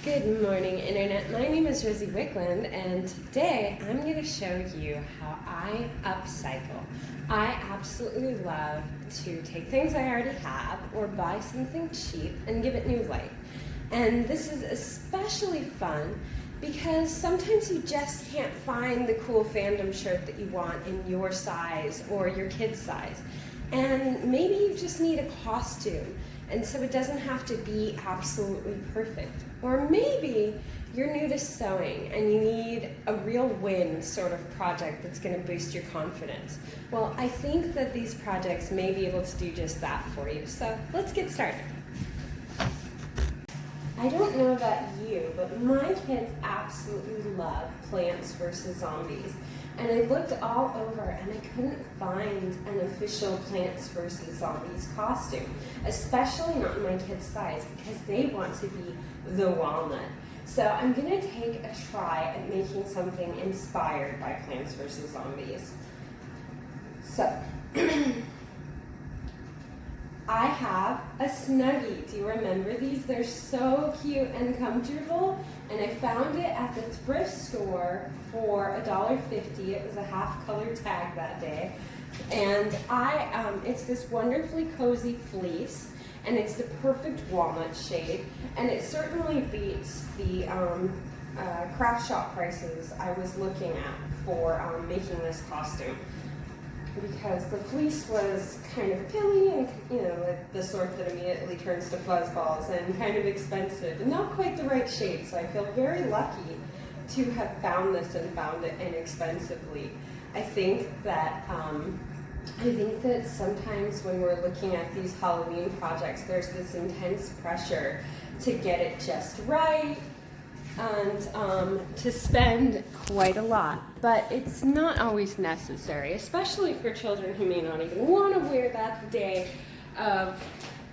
Good morning, Internet. My name is Rosie Wickland, and today I'm going to show you how I upcycle. I absolutely love to take things I already have or buy something cheap and give it new life. And this is especially fun because sometimes you just can't find the cool fandom shirt that you want in your size or your kid's size. And maybe you just need a costume, and so it doesn't have to be absolutely perfect. Or maybe you're new to sewing and you need a real win sort of project that's going to boost your confidence. Well, I think that these projects may be able to do just that for you. So let's get started. I don't know about you, but my kids absolutely love Plants vs. Zombies. And I looked all over and I couldn't find an official Plants vs. Zombies costume, especially not in my kids' size because they want to be the walnut. So I'm going to take a try at making something inspired by Plants vs. Zombies. So, I have a Snuggie. Do you remember these? They're so cute and comfortable, and I found it at the thrift store for $1.50. It was a half color tag that day, and it's this wonderfully cozy fleece, and it's the perfect walnut shade, and it certainly beats the craft shop prices I was looking at for making this costume, because the fleece was kind of pilly and, like the sort that immediately turns to fuzzballs, and kind of expensive and not quite the right shade. So I feel very lucky to have found this and found it inexpensively. I think that sometimes when we're looking at these Halloween projects, there's this intense pressure to get it just right and to spend quite a lot, but it's not always necessary, especially for children who may not even want to wear that the day of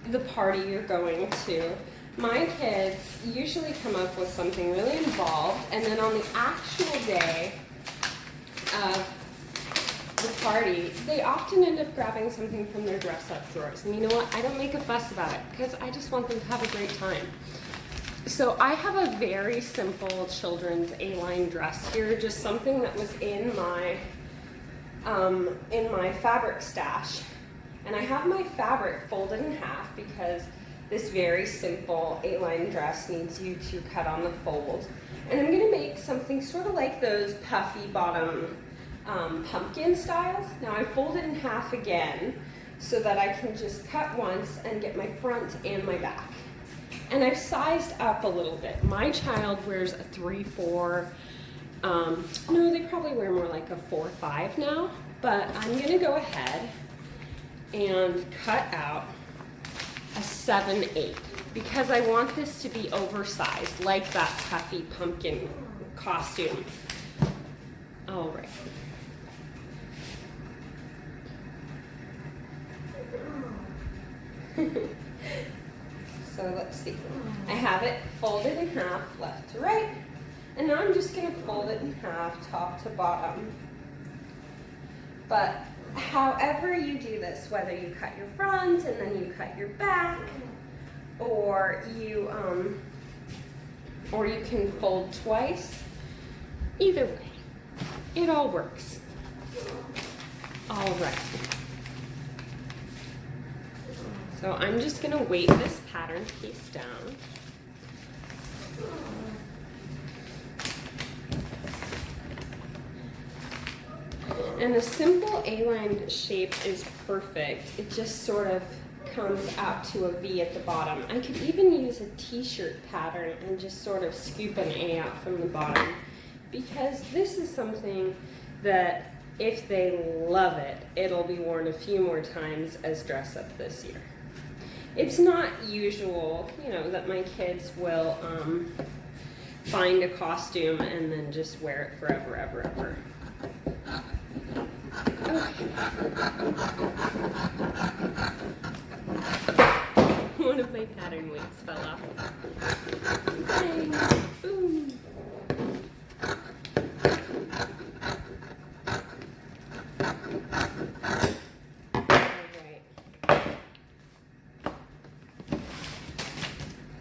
the party you're going to. My kids usually come up with something really involved, and then on the actual day of the party, they often end up grabbing something from their dress-up drawers. And you know what? I don't make a fuss about it because I just want them to have a great time. So I have a very simple children's A-line dress here, just something that was in my fabric stash. And I have my fabric folded in half because this very simple A-line dress needs you to cut on the fold. And I'm gonna make something sort of like those puffy bottom pumpkin styles. Now I fold it in half again so that I can just cut once and get my front and my back. And I've sized up a little bit. My child wears a 3-4, no, they probably wear more like a 4-5 now, but I'm gonna go ahead and cut out a 7-8 because I want this to be oversized, like that puffy pumpkin costume. All right. So let's see. I have it folded in half, left to right, and now I'm just going to fold it in half, top to bottom. But however you do this, whether you cut your front and then you cut your back, or you can fold twice, either way, it all works. All right. So I'm just going to weight this pattern piece down. And a simple A-line shape is perfect. It just sort of comes out to a V at the bottom. I could even use a t-shirt pattern and just sort of scoop an A out from the bottom, because this is something that if they love it, it'll be worn a few more times as dress up this year. It's not usual, that my kids will find a costume and then just wear it forever, ever, ever. Okay. One of my pattern weights fell off. Bang. Boom.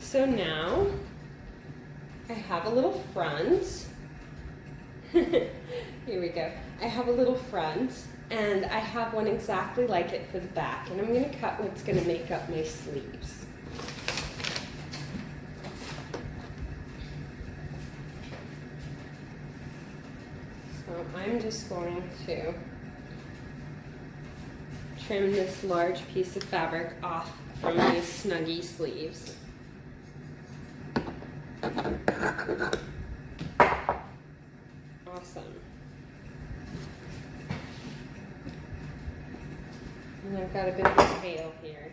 So now I have a little front. Here we go. I have a little front, and I have one exactly like it for the back, and I'm going to cut what's going to make up my sleeves. So I'm just going to trim this large piece of fabric off from these snuggy sleeves. Awesome. And I've got a bit of a tail here.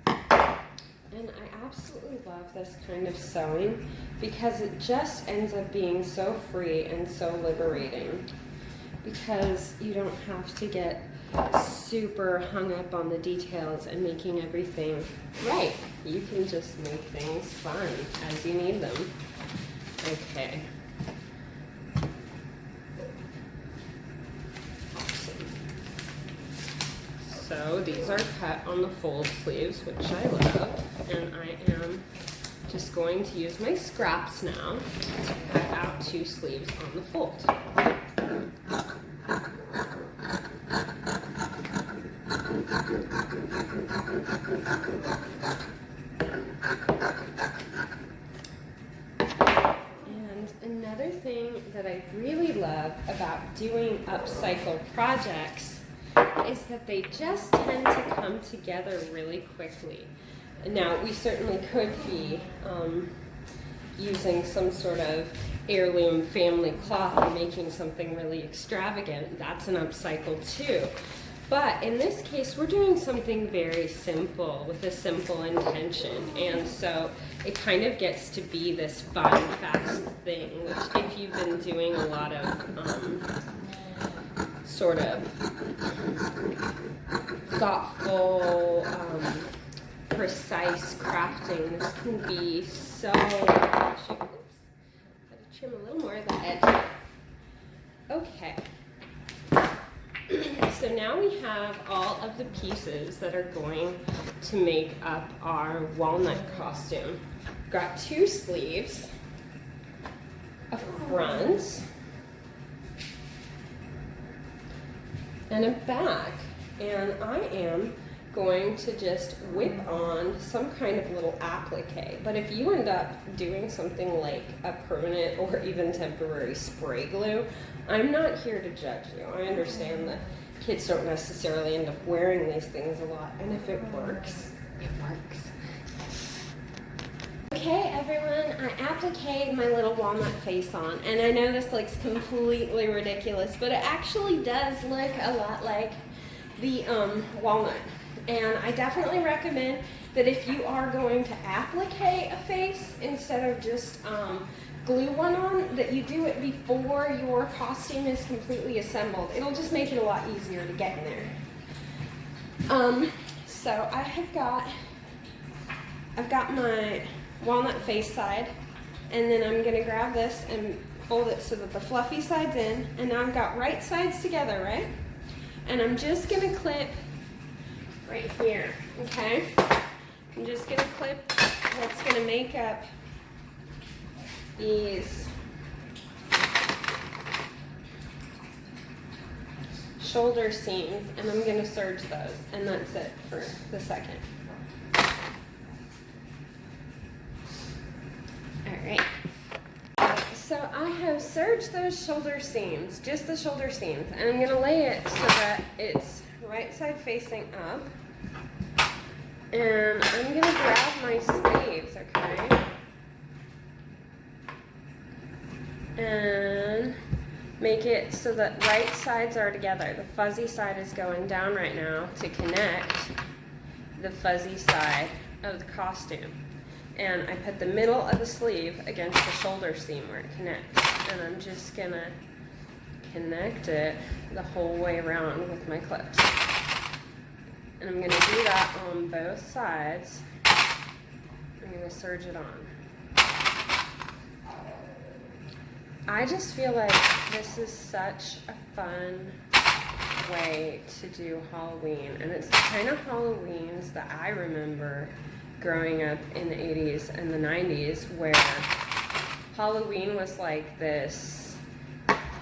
And I absolutely love this kind of sewing because it just ends up being so free and so liberating, because you don't have to get super hung up on the details and making everything right. You can just make things fun as you need them. Okay. Awesome. So these are cut on the fold sleeves, which I love, and I am just going to use my scraps now to cut out 2 sleeves on the fold. And another thing that I really love about doing upcycle projects is that they just tend to come together really quickly. Now, we certainly could be using some sort of heirloom family cloth and making something really extravagant. That's an upcycle too. But in this case, we're doing something very simple with a simple intention. And so it kind of gets to be this fun, fast thing, which if you've been doing a lot of sort of thoughtful, precise crafting, this can be so, gotta trim a little more of the edge. Okay. So now we have all of the pieces that are going to make up our walnut costume. We've got 2 sleeves, a front, and a back. And I am going to just whip on some kind of little applique. But if you end up doing something like a permanent or even temporary spray glue, I'm not here to judge you. I understand that kids don't necessarily end up wearing these things a lot, and if it works, it works. Okay, everyone, I appliqued my little walnut face on, and I know this looks completely ridiculous, but it actually does look a lot like the walnut. And I definitely recommend that if you are going to applique a face instead of just glue one on, that you do it before your costume is completely assembled. It'll just make it a lot easier to get in there. So I've got my walnut face side, and then I'm gonna grab this and fold it so that the fluffy side's in, and now I've got right sides together, right? And I'm just gonna clip right here, okay? I'm just gonna clip what's gonna make up these shoulder seams, and I'm gonna serge those, and that's it for the second. All right. So I have serged those shoulder seams, just the shoulder seams, and I'm gonna lay it so that it's right side facing up. And I'm gonna grab my sleeves, okay? And make it so that right sides are together. The fuzzy side is going down right now to connect the fuzzy side of the costume. And I put the middle of the sleeve against the shoulder seam where it connects. And I'm just gonna connect it the whole way around with my clips. And I'm gonna do that on both sides. I'm gonna serge it on. I just feel like this is such a fun way to do Halloween, and it's the kind of Halloweens that I remember growing up in the 80s and the 90s, where Halloween was like this,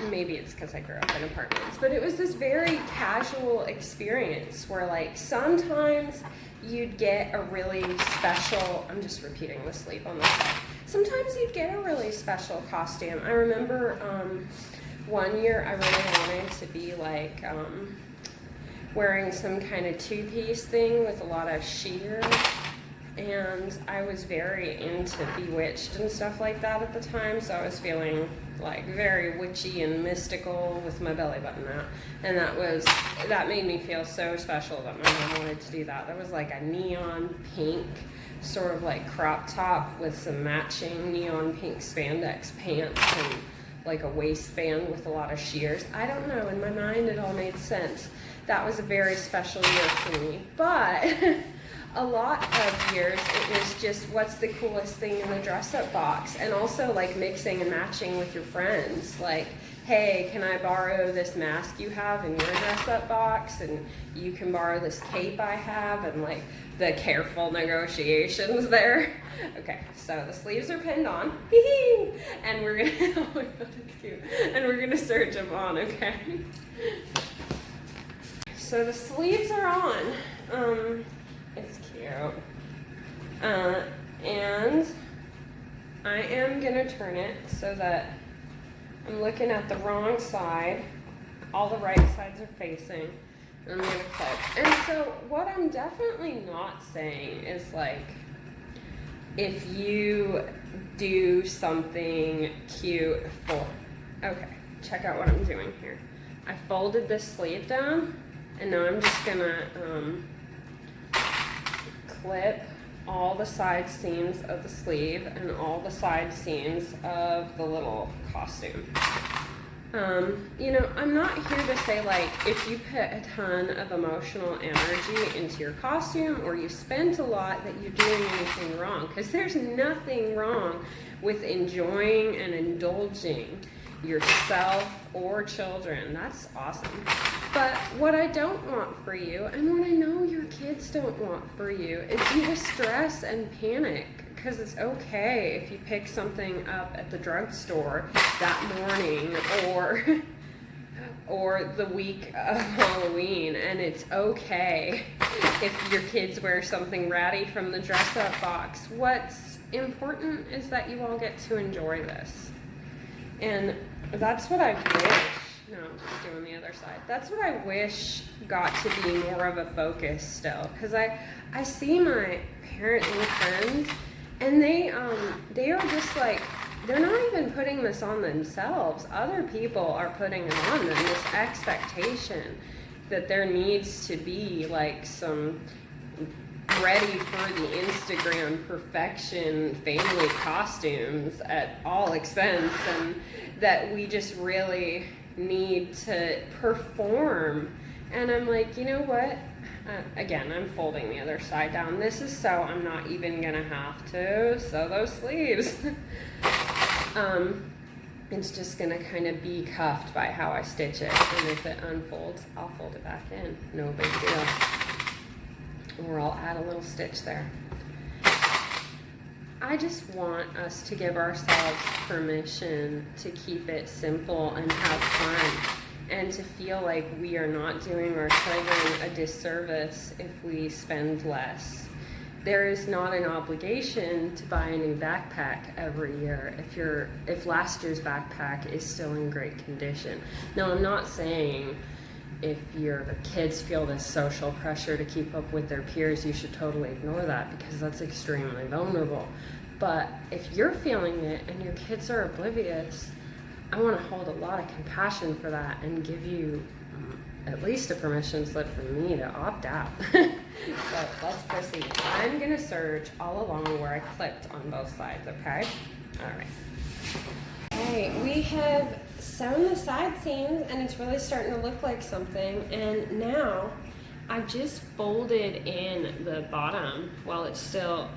maybe it's because I grew up in apartments, but it was this very casual experience where like sometimes you'd get a really special, I'm just repeating the sleep on the side. Sometimes you'd get a really special costume. I remember one year I really wanted to be like wearing some kind of two-piece thing with a lot of sheer, and I was very into Bewitched and stuff like that at the time, so I was feeling like very witchy and mystical with my belly button out, and that made me feel so special that my mom wanted to do that. There was like a neon pink sort of like crop top with some matching neon pink spandex pants and like a waistband with a lot of shears. I don't know, in my mind it all made sense. That was a very special year for me, but a lot of years it was just what's the coolest thing in the dress-up box, and also like mixing and matching with your friends. Like, hey, can I borrow this mask you have in your dress-up box, and you can borrow this cape I have, and like the careful negotiations there. Okay, so the sleeves are pinned on, and we're gonna, oh my god, it's cute, and we're gonna serge them on, okay? So the sleeves are on. It's cute. And I am gonna turn it so that I'm looking at the wrong side. All the right sides are facing. I'm gonna clip. And so what I'm definitely not saying is like, if you do something cute for, okay, check out what I'm doing here. I folded this sleeve down, and now I'm just gonna clip all the side seams of the sleeve and all the side seams of the little costume. You know, I'm not here to say like, if you put a ton of emotional energy into your costume or you spent a lot, that you're doing anything wrong, because there's nothing wrong with enjoying and indulging yourself or children. That's awesome. But what I don't want for you, and what I know your kids don't want for you, is you to stress and panic, because it's okay if you pick something up at the drugstore that morning or the week of Halloween, and it's okay if your kids wear something ratty from the dress-up box. What's important is that you all get to enjoy this. And that's what I wish, no, I'm just doing the other side. That's what I wish got to be more of a focus still. Because I see my parenting friends, and they are just like, they're not even putting this on themselves. Other people are putting it on them, this expectation that there needs to be like some ready for the Instagram perfection family costumes at all expense, and that we just really need to perform. And I'm like, you know what? Again, I'm folding the other side down. This is so I'm not even gonna have to sew those sleeves. It's just gonna kind of be cuffed by how I stitch it, and if it unfolds, I'll fold it back in. No big deal. Or I'll add a little stitch there. I just want us to give ourselves permission to keep it simple and have fun, and to feel like we are not doing our children a disservice if we spend less. There is not an obligation to buy a new backpack every year if last year's backpack is still in great condition. Now, I'm not saying if your kids feel this social pressure to keep up with their peers, you should totally ignore that, because that's extremely vulnerable. But if you're feeling it and your kids are oblivious, I want to hold a lot of compassion for that and give you at least a permission slip from me to opt out. So let's proceed. I'm going to serge all along where I clipped on both sides, okay? All right. Okay, we have sewn the side seams, and it's really starting to look like something. And now I've just folded in the bottom while it's still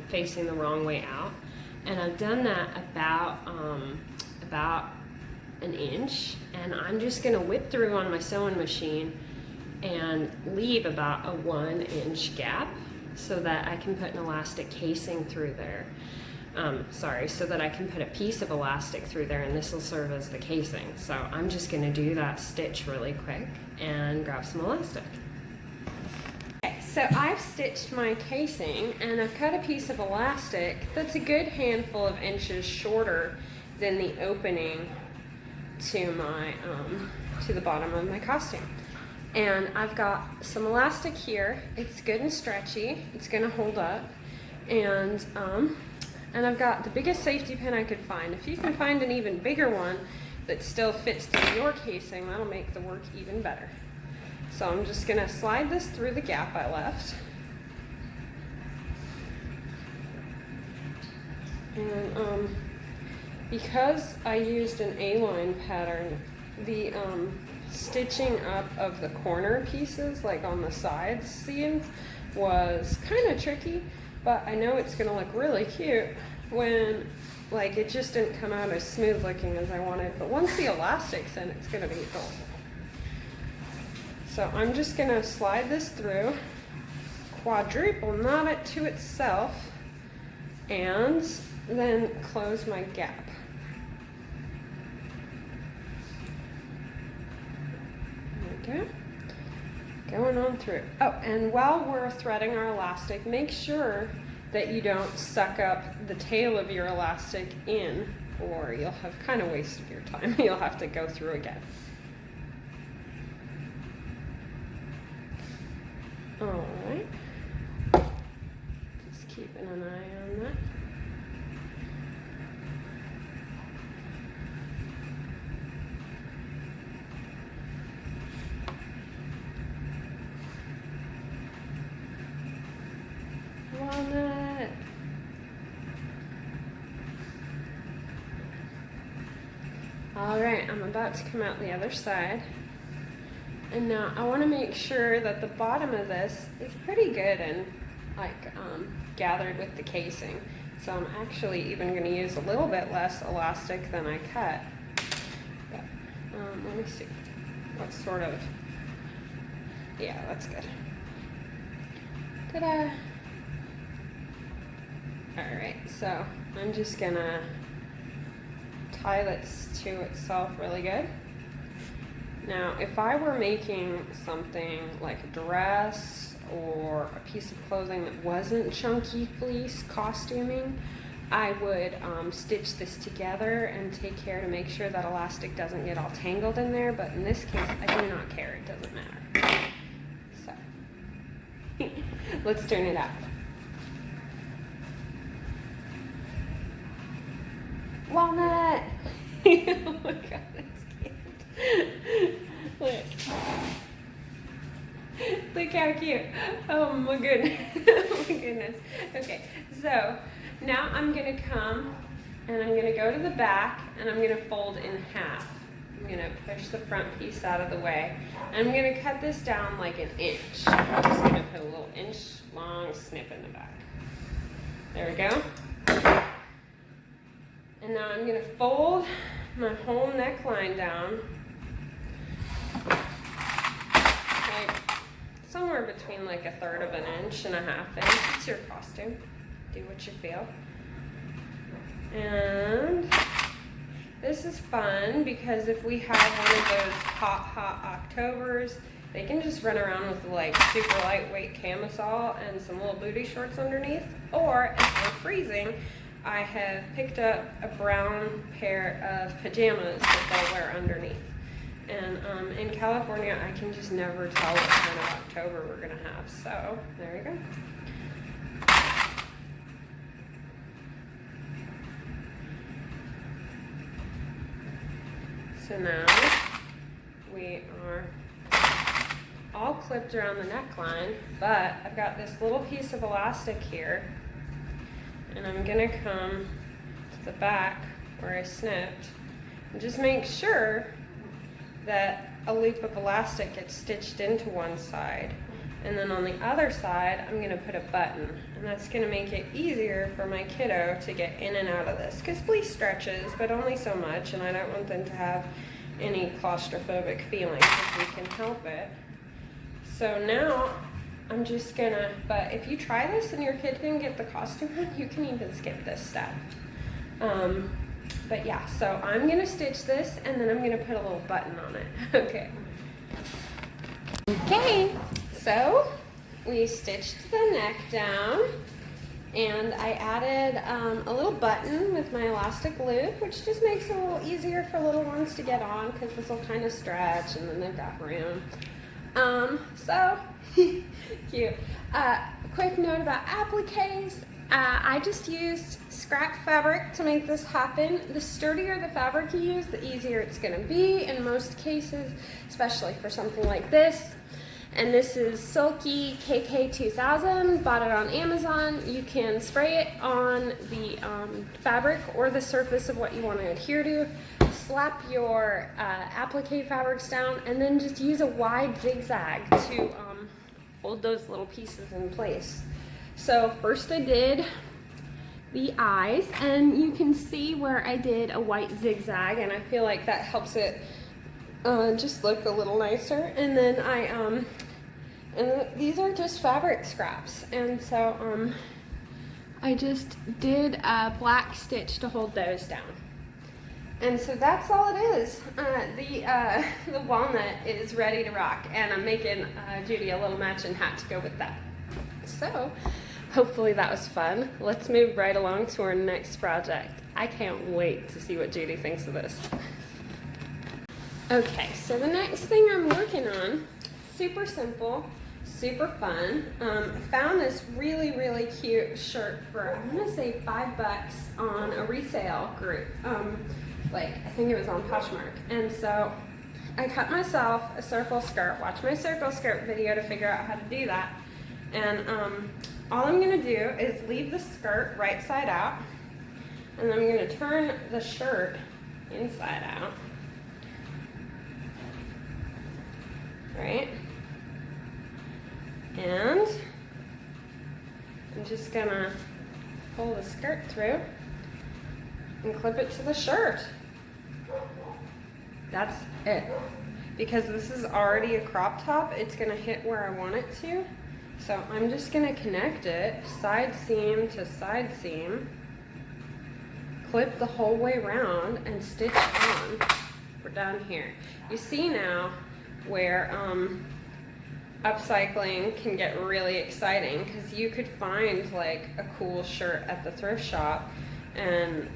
facing the wrong way out. And I've done that about an inch, and I'm just gonna whip through on my sewing machine and leave about a 1-inch gap so that I can put an elastic casing through there. So that I can put a piece of elastic through there, and this will serve as the casing. So I'm just gonna do that stitch really quick and grab some elastic. Okay, so I've stitched my casing and I've cut a piece of elastic that's a good handful of inches shorter than the opening to my to the bottom of my costume. And I've got some elastic here. It's good and stretchy. It's gonna hold up. And I've got the biggest safety pin I could find. If you can find an even bigger one that still fits through your casing, that'll make the work even better. So I'm just gonna slide this through the gap I left. And because I used an A-line pattern, the stitching up of the corner pieces, like on the side seams, was kind of tricky, but I know it's gonna look really cute when, like, it just didn't come out as smooth looking as I wanted, but once the elastic's in, it's gonna be adorable. So I'm just gonna slide this through, quadruple knot it to itself, and then close my gap. Okay, going on through. Oh, and while we're threading our elastic, make sure that you don't suck up the tail of your elastic in, or you'll have kind of wasted your time. You'll have to go through again. All right, just keeping an eye on that. Walnut. All right, I'm about to come out the other side. And now I want to make sure that the bottom of this is pretty good and gathered with the casing. So I'm actually even going to use a little bit less elastic than I cut. But, let me see. What sort of, yeah, that's good. Ta-da! All right, so I'm just gonna tie this to itself really good. Now, if I were making something like a dress or a piece of clothing that wasn't chunky fleece costuming, I would stitch this together and take care to make sure that elastic doesn't get all tangled in there, but in this case, I do not care, it doesn't matter. So, let's turn it up. Walnut! Oh my god, that's cute. Look. Look how cute. Oh my goodness. Oh my goodness. Okay, so now I'm going to come and I'm going to go to the back and I'm going to fold in half. I'm going to push the front piece out of the way. And I'm going to cut this down like an inch. I'm just going to put a little inch long snip in the back. There we go. And now I'm going to fold my whole neckline down, like somewhere between like 1/3 of an inch and 1/2 inch. It's your costume. Do what you feel. And this is fun because if we have one of those hot Octobers, they can just run around with like super lightweight camisole and some little booty shorts underneath. Or if we're freezing, I have picked up a brown pair of pajamas that they'll wear underneath. And in California, I can just never tell what kind of October we're gonna have. So there you go. So now we are all clipped around the neckline, but I've got this little piece of elastic here. And I'm gonna come to the back where I snipped and just make sure that a loop of elastic gets stitched into one side And then on the other side, I'm gonna put a button, and that's gonna make it easier for my kiddo to get in and out of this, because fleece stretches, but only so much, and I don't want them to have any claustrophobic feelings if we can help it. So now I'm just gonna, but if you try this and your kid didn't get the costume on, you can even skip this step. But yeah, so I'm gonna stitch this, and then I'm gonna put a little button on it. Okay. Okay, so we stitched the neck down, and I added a little button with my elastic loop, which just makes it a little easier for little ones to get on, because this will kind of stretch, and then they've got room. So cute. Quick note about appliques. I just used scrap fabric to make this happen. The sturdier the fabric you use, the easier it's going to be in most cases, especially for something like this. And this is Silky KK2000, bought it on Amazon. You can spray it on the fabric or the surface of what you want to adhere to. Slap your applique fabrics down, and then just use a wide zigzag to hold those little pieces in place. So first I did the eyes, and you can see where I did a white zigzag, and I feel like that helps it just look a little nicer. And then these are just fabric scraps, and so I just did a black stitch to hold those down. And so that's all it is. The walnut is ready to rock, and I'm making Judy a little matching hat to go with that. So hopefully that was fun. Let's move right along to our next project. I can't wait to see what Judy thinks of this. Okay, so the next thing I'm working on, super simple, super fun. I found this really, really cute shirt for, I'm gonna say $5 on a resale group. I think it was on Poshmark. And so I cut myself a circle skirt. Watch my circle skirt video to figure out how to do that. And all I'm gonna do is leave the skirt right side out, and then I'm gonna turn the shirt inside out. Right? And I'm just gonna pull the skirt through and clip it to the shirt. That's it. Because this is already a crop top, it's gonna hit where I want it to. So I'm just gonna connect it side seam to side seam, clip the whole way around, and stitch on. We're done here. You see now where upcycling can get really exciting, because you could find like a cool shirt at the thrift shop and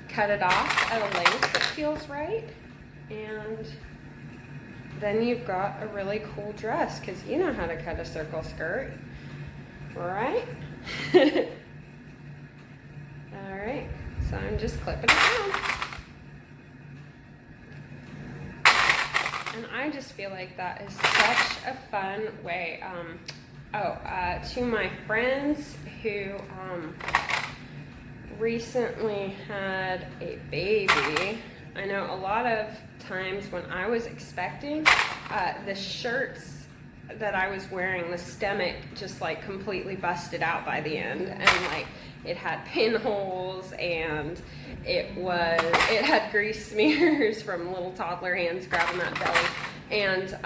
cut it off at a length that feels right, and then you've got a really cool dress, because you know how to cut a circle skirt, right? All right, so I'm just clipping it down. And I just feel like that is such a fun way. To my friends who recently had a baby, I know a lot of times when I was expecting, the shirts that I was wearing, the stomach just like completely busted out by the end, and like it had pinholes, and it had grease smears from little toddler hands grabbing that belly, and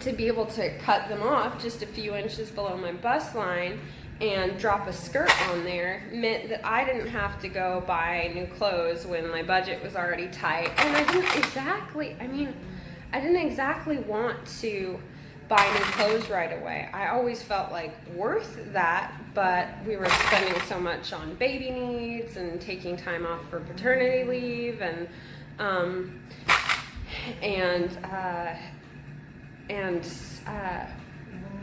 to be able to cut them off just a few inches below my bust line and drop a skirt on there meant that I didn't have to go buy new clothes when my budget was already tight. And I didn't exactly want to buy new clothes right away. I always felt like worth that, but we were spending so much on baby needs and taking time off for paternity leave, and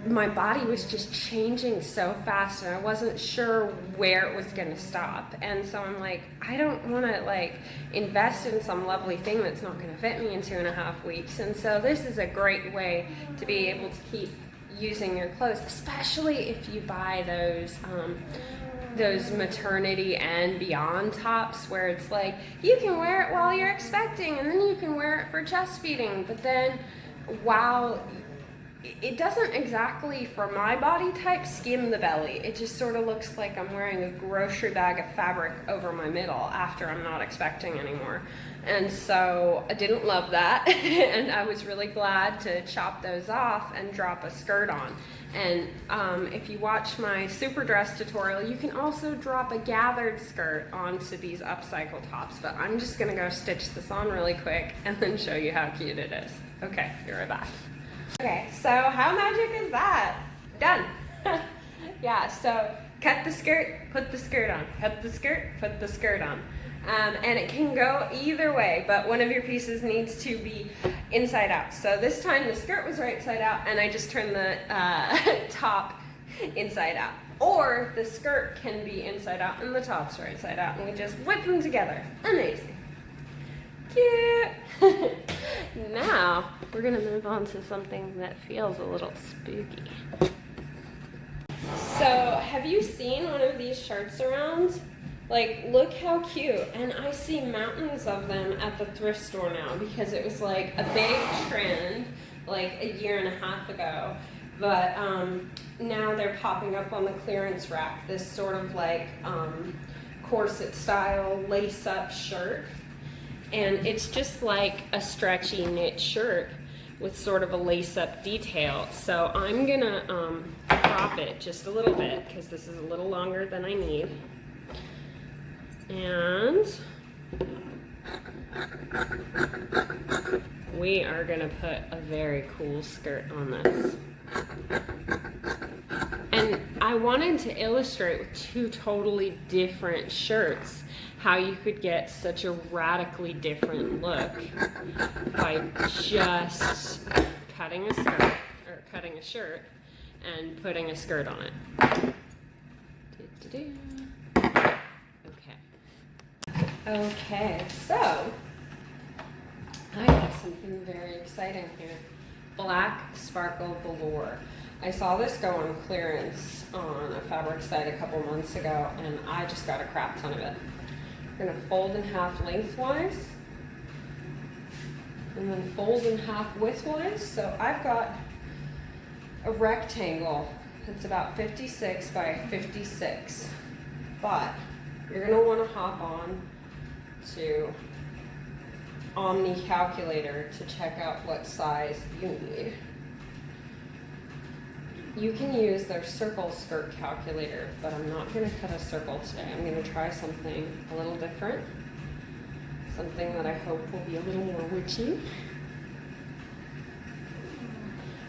my body was just changing so fast, and I wasn't sure where it was gonna stop. And so I'm like, I don't wanna like invest in some lovely thing that's not gonna fit me in 2.5 weeks. And so this is a great way to be able to keep using your clothes, especially if you buy those maternity and beyond tops where it's like, you can wear it while you're expecting, and then you can wear it for chest feeding, but then while it doesn't exactly, for my body type, skim the belly. It just sort of looks like I'm wearing a grocery bag of fabric over my middle after I'm not expecting anymore. And so I didn't love that. And I was really glad to chop those off and drop a skirt on. And if you watch my super dress tutorial, you can also drop a gathered skirt onto these upcycle tops. But I'm just gonna go stitch this on really quick and then show you how cute it is. Okay, be right back. Okay, so how magic is that? Done. Yeah, so cut the skirt, put the skirt on. Cut the skirt, put the skirt on. And it can go either way, but one of your pieces needs to be inside out. So this time the skirt was right side out and I just turned the top inside out. Or the skirt can be inside out and the top's right side out and we just whip them together. Amazing. Cute. Now we're gonna move on to something that feels a little spooky. So have you seen one of these shirts around? Like, look how cute. And I see mountains of them at the thrift store now because it was like a big trend like a year and a half ago. But now they're popping up on the clearance rack, this sort of like corset style lace up shirt. And it's just like a stretchy knit shirt with sort of a lace up detail. So I'm gonna crop it just a little bit because this is a little longer than I need. And we are gonna put a very cool skirt on this. And I wanted to illustrate with two totally different shirts how you could get such a radically different look by just cutting a skirt, or cutting a shirt and putting a skirt on it. Okay, so I have something very exciting here. Black sparkle velour. I saw this go on clearance on a fabric site a couple months ago and I just got a crap ton of it. I'm gonna fold in half lengthwise and then fold in half widthwise. So I've got a rectangle that's about 56 by 56, but you're gonna wanna hop on to Omni Calculator to check out what size you need. You can use their circle skirt calculator, but I'm not going to cut a circle today. I'm going to try something a little different, something that I hope will be a little more witchy.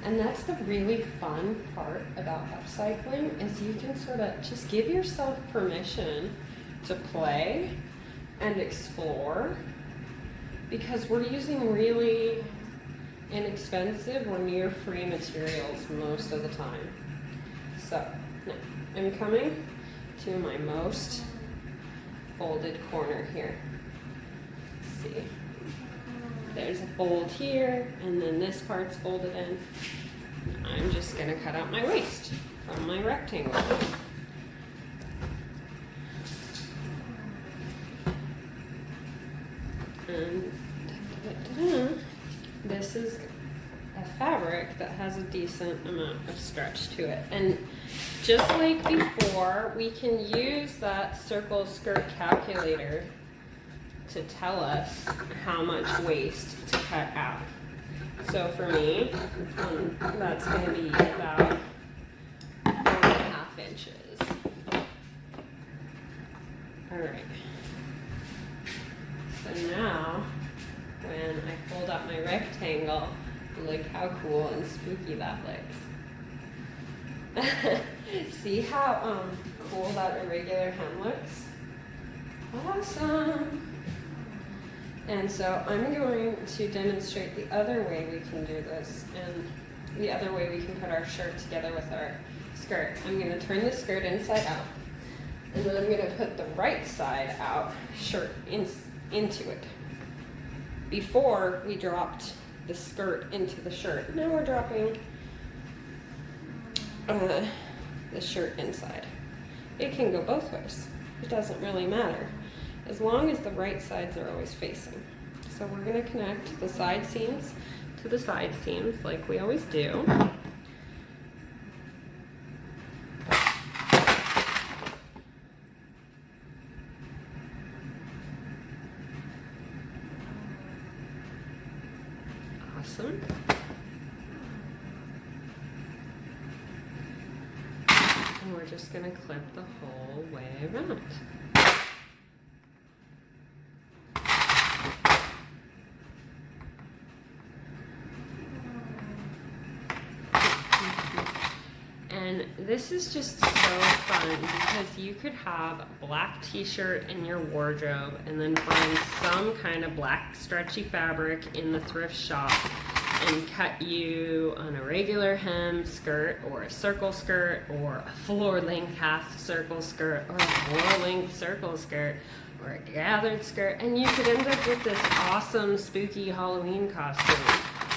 And that's the really fun part about upcycling, is you can sort of just give yourself permission to play and explore, because we're using really inexpensive or near free materials most of the time. So now I'm coming to my most folded corner here. Let's see, there's a fold here and then this part's folded in. I'm just gonna cut out my waist from my rectangle. And this is a fabric that has a decent amount of stretch to it. And just like before, we can use that circle skirt calculator to tell us how much waist to cut out. So for me, that's going to be about 4.5 inches. All right. So now, when I fold out my rectangle, look how cool and spooky that looks. See how cool that irregular hem looks? Awesome! And so I'm going to demonstrate the other way we can do this, and the other way we can put our shirt together with our skirt. I'm going to turn the skirt inside out, and then I'm going to put the right side out shirt into it. Before we dropped the skirt into the shirt, now we're dropping the shirt inside. It can go both ways. It doesn't really matter, as long as the right sides are always facing. So we're going to connect the side seams to the side seams like we always do. Awesome. And we're just gonna clip the whole way around. And this is just so fun because you could have a black t-shirt in your wardrobe and then find some kind of black stretchy fabric in the thrift shop and cut you an irregular hem skirt or a circle skirt or a floor-length half circle skirt or a floor-length circle skirt or a gathered skirt, and you could end up with this awesome spooky Halloween costume.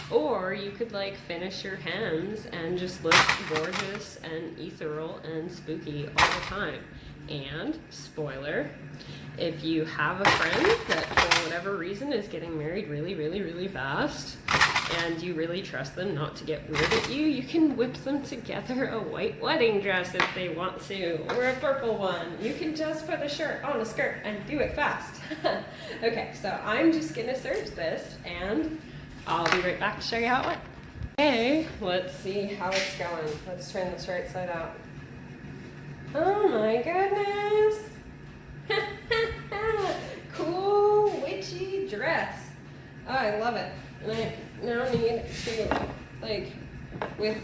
Or you could like finish your hems and just look gorgeous and ethereal and spooky all the time. And, spoiler, if you have a friend that for whatever reason is getting married really, really, really fast, and you really trust them not to get weird at you, you can whip them together a white wedding dress if they want to, or a purple one. You can just put a shirt on a skirt and do it fast. Okay, so I'm just gonna serge this and I'll be right back to show you how it went. Okay, let's see how it's going. Let's turn this right side out. Oh my goodness! Cool witchy dress. Oh, I love it. And I now need to, like, with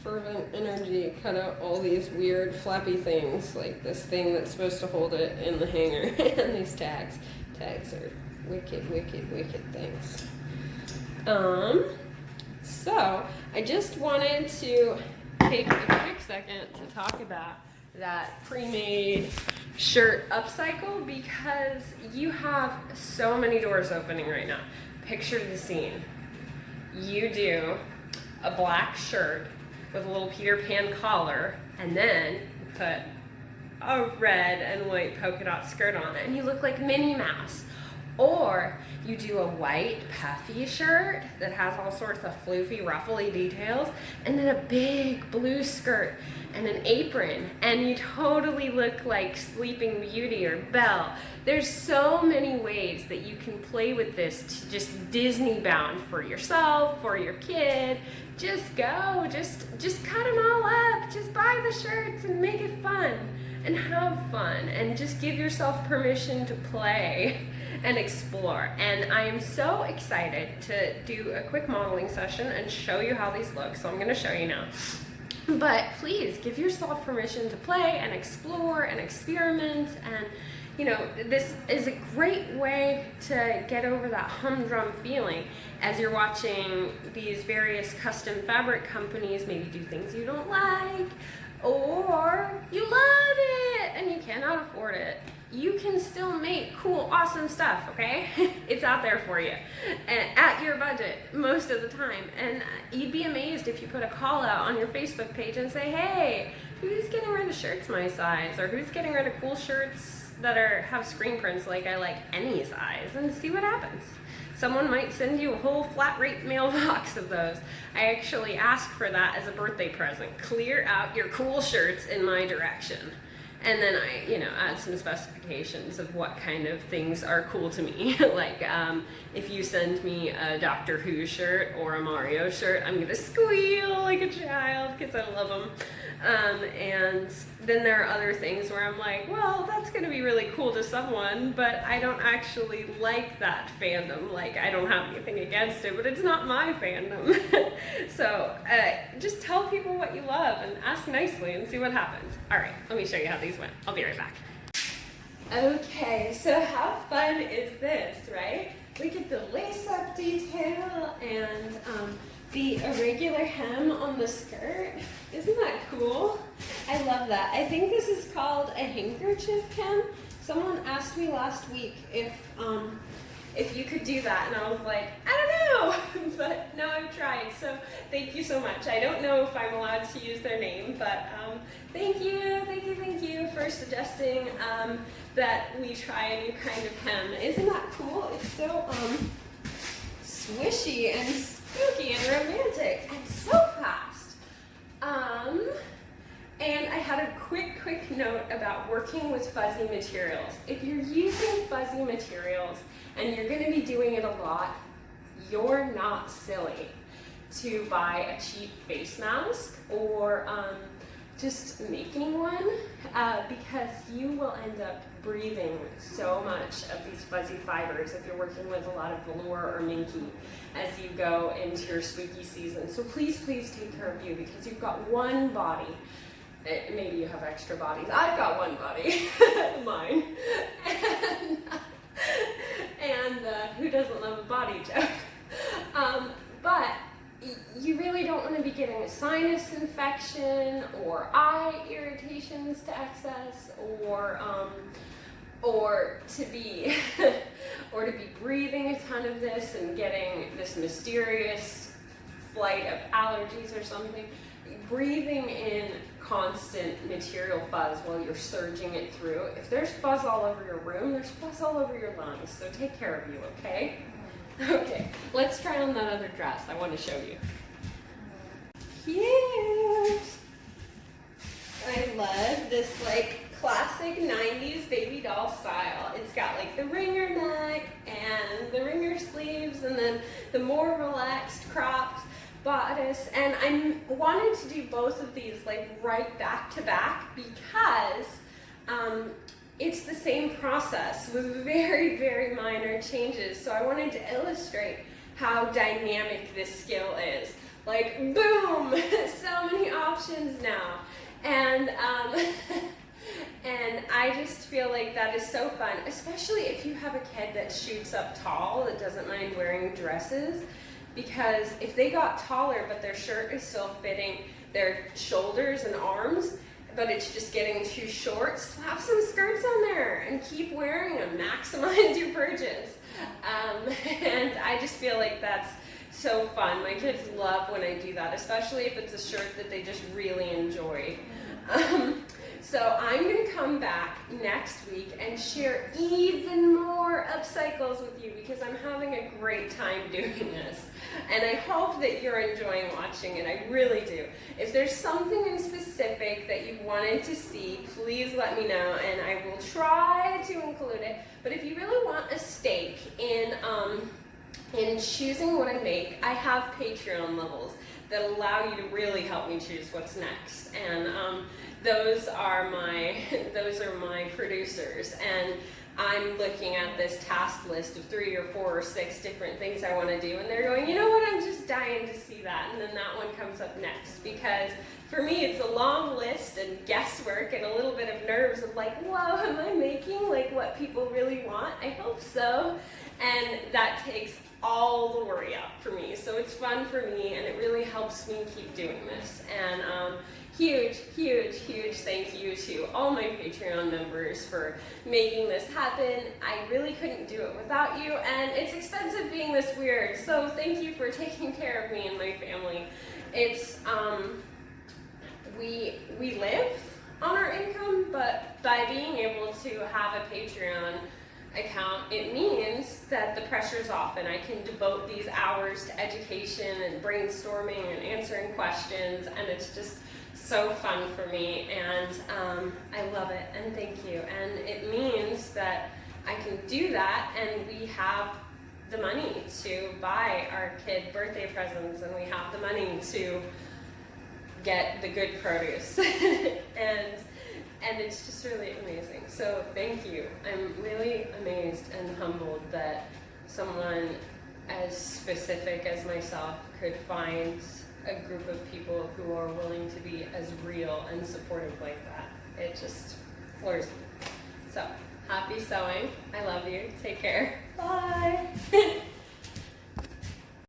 fervent energy, cut out all these weird flappy things, like this thing that's supposed to hold it in the hanger, and these tags. Tags are wicked, wicked, wicked things. So I just wanted to take a quick second to talk about that pre-made shirt upcycle because you have so many doors opening right now. Picture the scene. You do a black shirt with a little Peter Pan collar and then put a red and white polka dot skirt on it and you look like Minnie Mouse. Or you do a white puffy shirt that has all sorts of floofy, ruffly details, and then a big blue skirt and an apron, and you totally look like Sleeping Beauty or Belle. There's so many ways that you can play with this to just Disney bound for yourself, for your kid. Just go, just cut them all up, just buy the shirts and make it fun and have fun and just give yourself permission to play and explore. And I am so excited to do a quick modeling session and show you how these look. So I'm going to show you now. But please give yourself permission to play and explore and experiment. And you know, this is a great way to get over that humdrum feeling as you're watching these various custom fabric companies maybe do things you don't like, or you love it and you cannot afford it. You can still make cool, awesome stuff, okay? It's out there for you at your budget most of the time. And you'd be amazed if you put a call out on your Facebook page and say, hey, who's getting rid of shirts my size? Or who's getting rid of cool shirts that have screen prints like I like any size, and see what happens. Someone might send you a whole flat rate mailbox of those. I actually asked for that as a birthday present. Clear out your cool shirts in my direction. And then I, add some specifications of what kind of things are cool to me. Like, if you send me a Doctor Who shirt or a Mario shirt, I'm gonna squeal like a child because I love them. And then there are other things where I'm like, well, that's gonna be really cool to someone, but I don't actually like that fandom. Like, I don't have anything against it, but it's not my fandom. So, just tell people what you love and ask nicely and see what happens. All right, let me show you how these went. I'll be right back. Okay, so how fun is this, right? Look at the lace-up detail and the irregular hem on the skirt. Isn't that cool? I love that. I think this is called a handkerchief hem. Someone asked me last week if you could do that, and I was like, I don't know, but no, I've tried, so thank you so much. I don't know if I'm allowed to use their name, but thank you for suggesting that we try a new kind of hem. Isn't that cool? It's so swishy and spooky and romantic and so fast. And I had a quick note about working with fuzzy materials. If you're using fuzzy materials and you're going to be doing it a lot, you're not silly to buy a cheap face mask or just making one, because you will end up breathing so much of these fuzzy fibers if you're working with a lot of velour or minky as you go into your spooky season. So please, please take care of you, because you've got one body. Maybe you have extra bodies. I've got one body, mine. And who doesn't love a body joke? But you really don't want to be getting a sinus infection or eye irritations to excess, or to be breathing a ton of this and getting this mysterious flight of allergies or something. Breathing in constant material fuzz while you're surging it through. If there's fuzz all over your room, there's fuzz all over your lungs. So take care of you, okay? Okay, let's try on that other dress. I want to show you. Cute! I love this like classic 90s baby doll style. It's got like the ringer neck and the ringer sleeves and then the more relaxed cropped bodice. And I wanted to do both of these like right back to back because it's the same process with very, very minor changes. So I wanted to illustrate how dynamic this skill is. Like, boom, so many options now. And and I just feel like that is so fun, especially if you have a kid that shoots up tall, that doesn't mind wearing dresses. Because if they got taller, but their shirt is still fitting their shoulders and arms, but it's just getting too short, slap some skirts on there and keep wearing them. Maximize your purchase. And I just feel like that's so fun. My kids love when I do that, especially if it's a shirt that they just really enjoy. So I'm going to come back next week and share even more upcycles with you because I'm having a great time doing this. And I hope that you're enjoying watching it. I really do. If there's something in specific that you wanted to see, please let me know and I will try to include it. But if you really want a stake in choosing what I make, I have Patreon levels that allow you to really help me choose what's next. And those are my producers, and I'm looking at this task list of 3 or 4 or 6 different things I want to do, and they're going, you know what, I'm just dying to see that, and then that one comes up next, because for me it's a long list and guesswork and a little bit of nerves of like, whoa, am I making like what people really want? I hope so. And that takes all the worry out for me, so it's fun for me and it really helps me keep doing this. And huge, huge, huge thank you to all my Patreon members for making this happen. I really couldn't do it without you, and it's expensive being this weird, so thank you for taking care of me and my family. It's we live on our income, but by being able to have a Patreon account, it means that the pressure's off and I can devote these hours to education and brainstorming and answering questions, and it's just so fun for me, and I love it, and thank you. And it means that I can do that, and we have the money to buy our kid birthday presents, and we have the money to get the good produce. And it's just really amazing. So thank you. I'm really amazed and humbled that someone as specific as myself could find a group of people who are willing to be as real and supportive like that. It just floors me. So happy sewing. I love you. Take care. Bye.